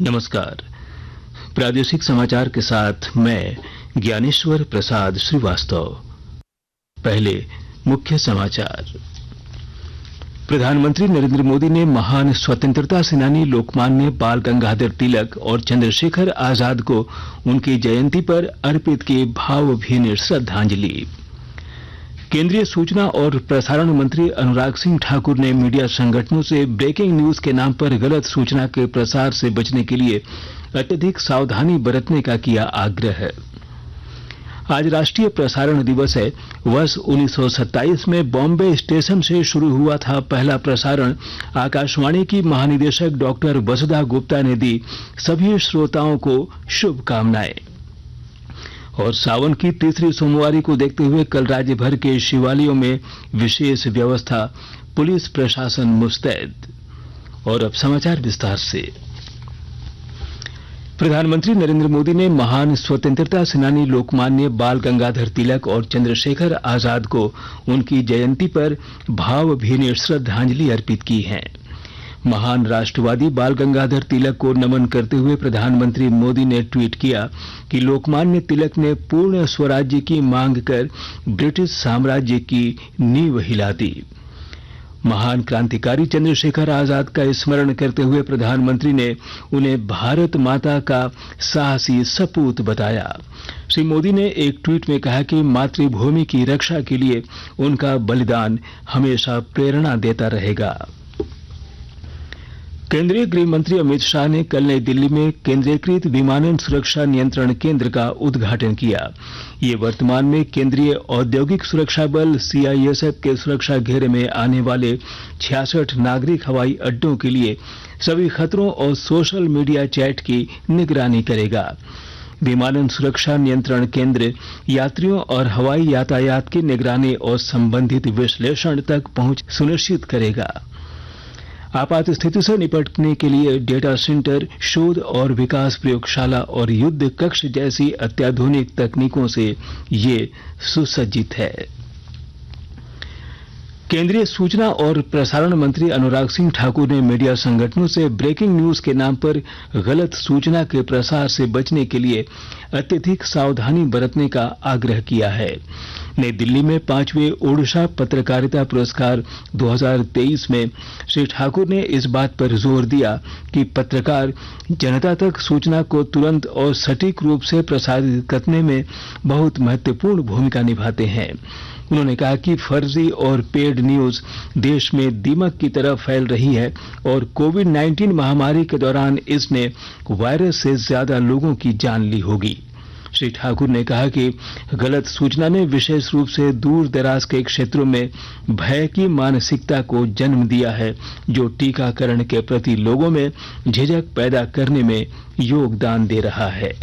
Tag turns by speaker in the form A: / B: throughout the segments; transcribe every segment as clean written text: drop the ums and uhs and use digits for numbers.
A: नमस्कार। प्रादेशिक समाचार के साथ मैं ज्ञानेश्वर प्रसाद श्रीवास्तव। पहले मुख्य समाचार। प्रधानमंत्री नरेंद्र मोदी ने महान स्वतंत्रता सेनानी लोकमान्य बाल गंगाधर तिलक और चंद्रशेखर आजाद को उनकी जयंती पर अर्पित की भावभीनी श्रद्धांजलि। केंद्रीय सूचना और प्रसारण मंत्री अनुराग सिंह ठाकुर ने मीडिया संगठनों से ब्रेकिंग न्यूज के नाम पर गलत सूचना के प्रसार से बचने के लिए अत्यधिक सावधानी बरतने का किया आग्रह। आज राष्ट्रीय प्रसारण दिवस है। वर्ष 1927 में बॉम्बे स्टेशन से शुरू हुआ था पहला प्रसारण। आकाशवाणी की महानिदेशक डॉक्टर वसुधा गुप्ता ने दी सभी श्रोताओं को शुभकामनाएं। और सावन की तीसरी सोमवारी को देखते हुए कल राज्य भर के शिवालयों में विशेष व्यवस्था, पुलिस प्रशासन मुस्तैद। और अब समाचार विस्तार से। प्रधानमंत्री नरेंद्र मोदी ने महान स्वतंत्रता सेनानी लोकमान्य बाल गंगाधर तिलक और चंद्रशेखर आजाद को उनकी जयंती पर भावभीनी श्रद्धांजलि अर्पित की है। महान राष्ट्रवादी बाल गंगाधर तिलक को नमन करते हुए प्रधानमंत्री मोदी ने ट्वीट किया कि लोकमान्य तिलक ने पूर्ण स्वराज्य की मांग कर ब्रिटिश साम्राज्य की नींव हिला दी। महान क्रांतिकारी चंद्रशेखर आजाद का स्मरण करते हुए प्रधानमंत्री ने उन्हें भारत माता का साहसी सपूत बताया। श्री मोदी ने एक ट्वीट में कहा कि मातृभूमि की रक्षा के लिए उनका बलिदान हमेशा प्रेरणा देता रहेगा। केंद्रीय गृह मंत्री अमित शाह ने कल नई दिल्ली में केंद्रीयकृत विमानन सुरक्षा नियंत्रण केंद्र का उद्घाटन किया। ये वर्तमान में केंद्रीय औद्योगिक सुरक्षा बल सीआईएसएफ के सुरक्षा घेरे में आने वाले 66 नागरिक हवाई अड्डों के लिए सभी खतरों और सोशल मीडिया चैट की निगरानी करेगा। विमानन सुरक्षा नियंत्रण केंद्र यात्रियों और हवाई यातायात की निगरानी और संबंधित विश्लेषण तक पहुंच सुनिश्चित करेगा। आपात स्थिति से निपटने के लिए डेटा सेंटर, शोध और विकास प्रयोगशाला और युद्ध कक्ष जैसी अत्याधुनिक तकनीकों से ये सुसज्जित है। केंद्रीय सूचना और प्रसारण मंत्री अनुराग सिंह ठाकुर ने मीडिया संगठनों से ब्रेकिंग न्यूज के नाम पर गलत सूचना के प्रसार से बचने के लिए अत्यधिक सावधानी बरतने का आग्रह किया है। नई दिल्ली में 5वें ओडिशा पत्रकारिता पुरस्कार 2023 में श्री ठाकुर ने इस बात पर जोर दिया कि पत्रकार जनता तक सूचना को तुरंत और सटीक रूप से प्रसारित करने में बहुत महत्वपूर्ण भूमिका निभाते हैं। उन्होंने कहा कि फर्जी और पेड न्यूज देश में दीमक की तरह फैल रही है और कोविड-19 महामारी के दौरान इसने वायरस से ज्यादा लोगों की जान ली होगी। श्री ठाकुर ने कहा कि गलत सूचना ने विशेष रूप से दूर दराज के क्षेत्रों में भय की मानसिकता को जन्म दिया है, जो टीकाकरण के प्रति लोगों में झिझक पैदा करने में योगदान दे रहा है।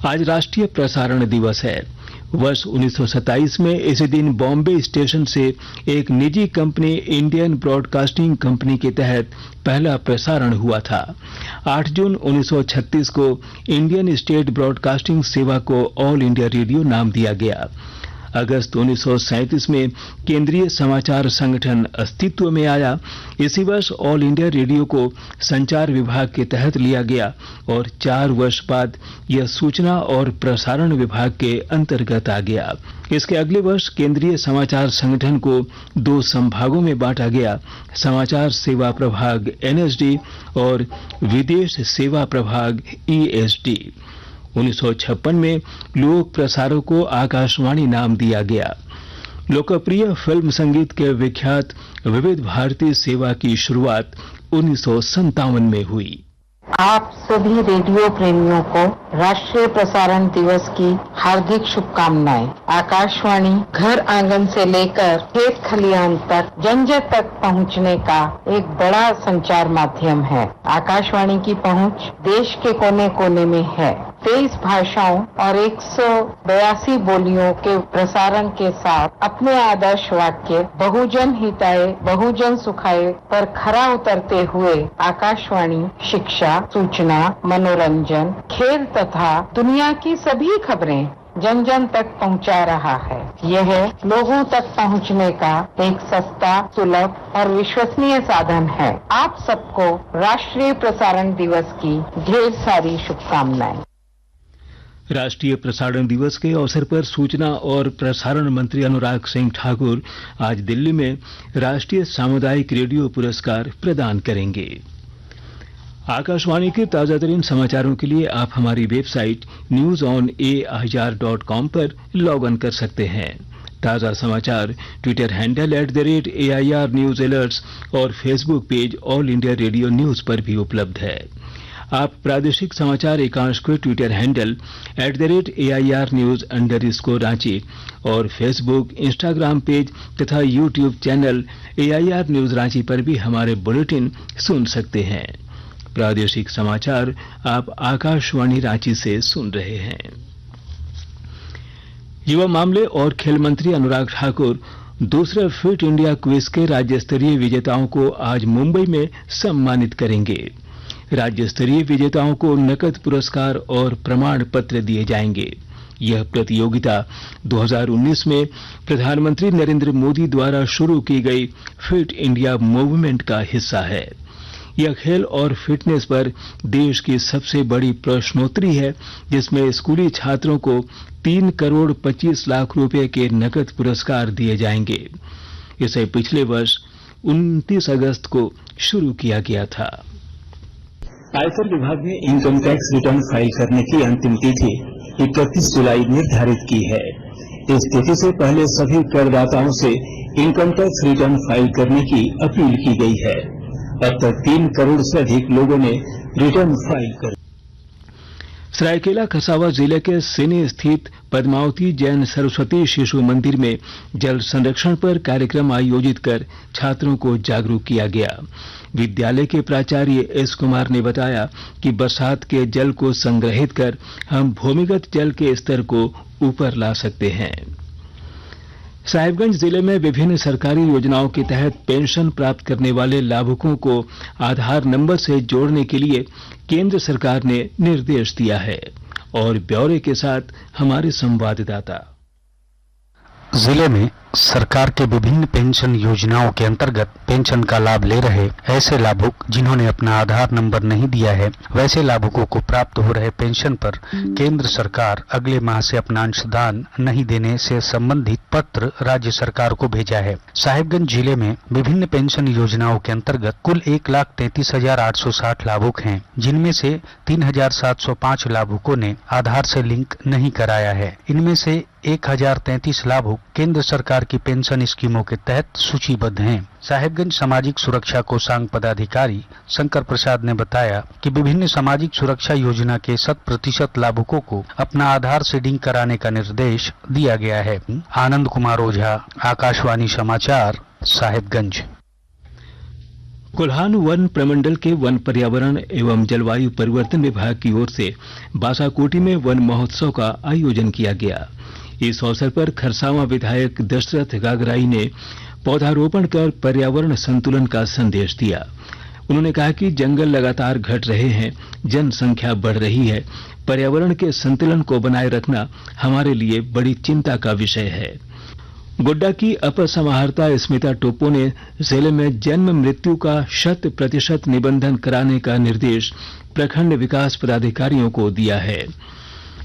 A: आज राष्ट्रीय प्रसारण दिवस है। वर्ष 1927 में इसी दिन बॉम्बे स्टेशन से एक निजी कंपनी इंडियन ब्रॉडकास्टिंग कंपनी के तहत पहला प्रसारण हुआ था। 8 जून 1936 को इंडियन स्टेट ब्रॉडकास्टिंग सेवा को ऑल इंडिया रेडियो नाम दिया गया। अगस्त 1937 में केंद्रीय समाचार संगठन अस्तित्व में आया। इसी वर्ष ऑल इंडिया रेडियो को संचार विभाग के तहत लिया गया और 4 वर्ष बाद यह सूचना और प्रसारण विभाग के अंतर्गत आ गया। इसके अगले वर्ष केंद्रीय समाचार संगठन को 2 संभागों में बांटा गया, समाचार सेवा प्रभाग एनएसडी और विदेश सेवा प्रभाग ईएसडी। 1956 में लोक प्रसारक को आकाशवाणी नाम दिया गया। लोकप्रिय फिल्म संगीत के विख्यात विविध भारती सेवा की शुरुआत 1957 में हुई।
B: आप सभी रेडियो प्रेमियों को राष्ट्रीय प्रसारण दिवस की हार्दिक शुभकामनाएं। आकाशवाणी घर आंगन से लेकर खेत खलियान तक जन जन तक पहुंचने का एक बड़ा संचार माध्यम है। आकाशवाणी की पहुंच देश के कोने कोने में है। 23 भाषाओं और 182 बोलियों के प्रसारण के साथ अपने आदर्श वाक्य बहुजन हिताय बहुजन सुखाय पर खरा उतरते हुए आकाशवाणी शिक्षा, सूचना, मनोरंजन, खेल तथा दुनिया की सभी खबरें जन जन तक पहुंचा रहा है। यह लोगों तक पहुंचने का एक सस्ता, सुलभ और विश्वसनीय साधन है। आप सबको राष्ट्रीय प्रसारण दिवस की ढेर सारी शुभकामनाएं।
A: राष्ट्रीय प्रसारण दिवस के अवसर पर सूचना और प्रसारण मंत्री अनुराग सिंह ठाकुर आज दिल्ली में राष्ट्रीय सामुदायिक रेडियो पुरस्कार प्रदान करेंगे। आकाशवाणी के ताजातरीन समाचारों के लिए आप हमारी वेबसाइट newsonair.com पर लॉग इन कर सकते हैं। ताजा समाचार Twitter handle @AIR news alerts और Facebook page All India Radio News पर भी उपलब्ध है। आप प्रादेशिक समाचार एकांश को ट्विटर हैंडल @AIR न्यूज_रांची और फेसबुक, इंस्टाग्राम पेज तथा YouTube channel AIR news Ranchi पर भी हमारे बुलेटिन सुन सकते हैं। प्रादेशिक समाचार आप आकाशवाणी रांची से सुन रहे हैं। युवा मामले और खेल मंत्री अनुराग ठाकुर दूसरे फिट इंडिया क्विज के राज्य स्तरीय विजेताओं को आज मुंबई में सम्मानित करेंगे। राज्य स्तरीय विजेताओं को नकद पुरस्कार और प्रमाण पत्र दिए जाएंगे। यह प्रतियोगिता 2019 में प्रधानमंत्री नरेंद्र मोदी द्वारा शुरू की गई फिट इंडिया मूवमेंट का हिस्सा है। यह खेल और फिटनेस पर देश की सबसे बड़ी प्रश्नोत्तरी है, जिसमें स्कूली छात्रों को 3 करोड़ 25 लाख रुपए के नकद पुरस्कार दिए जाएंगे। इसे पिछले वर्ष 29 अगस्त को शुरू किया गया था।
C: आयकर विभाग ने इनकम टैक्स रिटर्न फाइल करने की अंतिम तिथि 31 जुलाई निर्धारित की है। इस तिथि से पहले सभी करदाताओं से इनकम टैक्स रिटर्न फाइल करने की अपील की गई है। अब तक 3 करोड़ से अधिक लोगों ने रिटर्न फाइल कर।
A: सरायकेला खरसावां जिले के सिनी स्थित पद्मावती जैन सरस्वती शिशु मंदिर में जल संरक्षण पर कार्यक्रम आयोजित कर छात्रों को जागरूक किया गया। विद्यालय के प्राचार्य एस कुमार ने बताया कि बरसात के जल को संग्रहित कर हम भूमिगत जल के स्तर को ऊपर ला सकते हैं। साहिबगंज जिले में विभिन्न सरकारी योजनाओं के तहत पेंशन प्राप्त करने वाले लाभुकों को आधार नंबर से जोड़ने के लिए केंद्र सरकार ने निर्देश दिया है। और ब्यौरे के साथ हमारे संवाददाता।
D: जिले में सरकार के विभिन्न पेंशन योजनाओं के अंतर्गत पेंशन का लाभ ले रहे ऐसे लाभुक जिन्होंने अपना आधार नंबर नहीं दिया है, वैसे लाभुकों को प्राप्त हो रहे पेंशन पर केंद्र सरकार अगले माह से अपना अंशदान नहीं देने से संबंधित पत्र राज्य सरकार को भेजा है। साहिबगंज जिले में विभिन्न पेंशन योजनाओं के अंतर्गत कुल 1,33,860 लाभुक हैं, जिनमें से 3,705 लाभुकों ने आधार से लिंक नहीं कराया है। इनमें से 1,033 लाभुक केंद्र सरकार की पेंशन स्कीमों के तहत सूचीबद्ध हैं। साहिबगंज सामाजिक सुरक्षा कोषांग पदाधिकारी शंकर प्रसाद ने बताया कि विभिन्न सामाजिक सुरक्षा योजना के 100% लाभुकों को अपना आधार से लिंक कराने का निर्देश दिया गया है। आनंद कुमार ओझा, आकाशवाणी समाचार, साहिबगंज।
A: कोल्हान वन प्रमंडल के वन पर्यावरण एवं जलवायु परिवर्तन विभाग की ओर से बासाकोटी में वन महोत्सव का आयोजन किया गया। इस अवसर पर खरसावां विधायक दशरथ गागराई ने पौधारोपण कर पर्यावरण संतुलन का संदेश दिया। उन्होंने कहा कि जंगल लगातार घट रहे हैं, जनसंख्या बढ़ रही है, पर्यावरण के संतुलन को बनाए रखना हमारे लिए बड़ी चिंता का विषय है। गोड्डा की अपर समाहर्ता स्मिता टोप्पो ने जिले में जन्म मृत्यु का 100% निबंधन कराने का निर्देश प्रखंड विकास पदाधिकारियों को दिया है।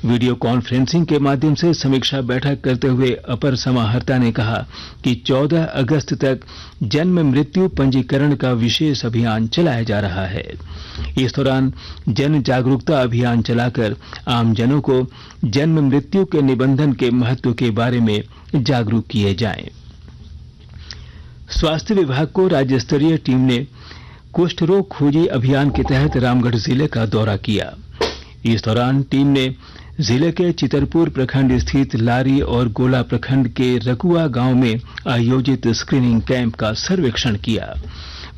A: वीडियो कॉन्फ्रेंसिंग के माध्यम से समीक्षा बैठक करते हुए अपर समाहर्ता ने कहा कि 14 अगस्त तक जन्म मृत्यु पंजीकरण का विशेष अभियान चलाया जा रहा है। इस दौरान जन जागरूकता अभियान चलाकर आमजनों को जन्म मृत्यु के निबंधन के महत्व के बारे में जागरूक किए जाएं। स्वास्थ्य विभाग को राज्य स्तरीय टीम ने कुष्ठ रोग खोजी अभियान के तहत रामगढ़ जिले का दौरा किया। इस दौरान टीम ने जिले के चितरपुर प्रखंड स्थित लारी और गोला प्रखंड के रकुआ गांव में आयोजित स्क्रीनिंग कैंप का सर्वेक्षण किया।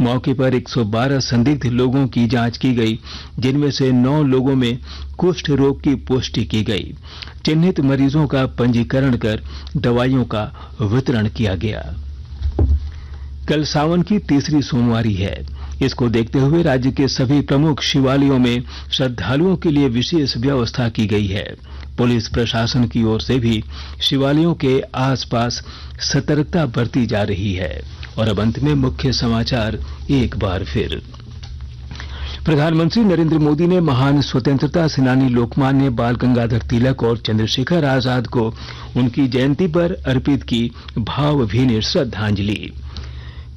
A: मौके पर 112 संदिग्ध लोगों की जांच की गई, जिनमें से 9 लोगों में कुष्ठ रोग की पुष्टि की गई। चिन्हित मरीजों का पंजीकरण कर दवाइयों का वितरण किया गया। कल सावन की तीसरी सोमवारी है। इसको देखते हुए राज्य के सभी प्रमुख शिवालयों में श्रद्धालुओं के लिए विशेष व्यवस्था की गई है। पुलिस प्रशासन की ओर से भी शिवालयों के आसपास सतर्कता बरती जा रही है। और अब अंत में मुख्य समाचार एक बार फिर। प्रधानमंत्री नरेंद्र मोदी ने महान स्वतंत्रता सेनानी लोकमान्य बाल गंगाधर तिलक और चंद्रशेखर आजाद को उनकी जयंती पर अर्पित की भावभीनी श्रद्धांजलि।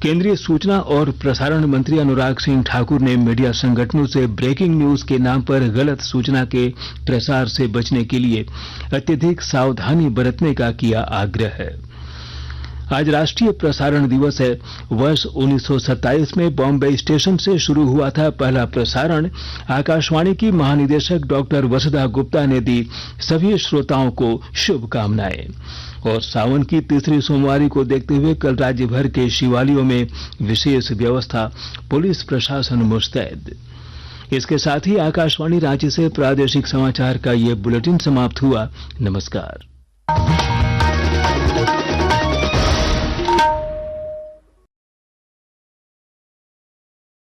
A: केंद्रीय सूचना और प्रसारण मंत्री अनुराग सिंह ठाकुर ने मीडिया संगठनों से ब्रेकिंग न्यूज के नाम पर गलत सूचना के प्रसार से बचने के लिए अत्यधिक सावधानी बरतने का किया आग्रह। आज राष्ट्रीय प्रसारण दिवस है। वर्ष 1927 में बॉम्बे स्टेशन से शुरू हुआ था पहला प्रसारण। आकाशवाणी की महानिदेशक डॉक्टर वसुधा गुप्ता ने दी सभी श्रोताओं को शुभकामनाएं। और सावन की तीसरी सोमवारी को देखते हुए कल राज्य भर के शिवालयों में विशेष व्यवस्था, पुलिस प्रशासन मुस्तैद। इसके साथ ही आकाशवाणी रांची से प्रादेशिक समाचार का ये बुलेटिन समाप्त हुआ। नमस्कार।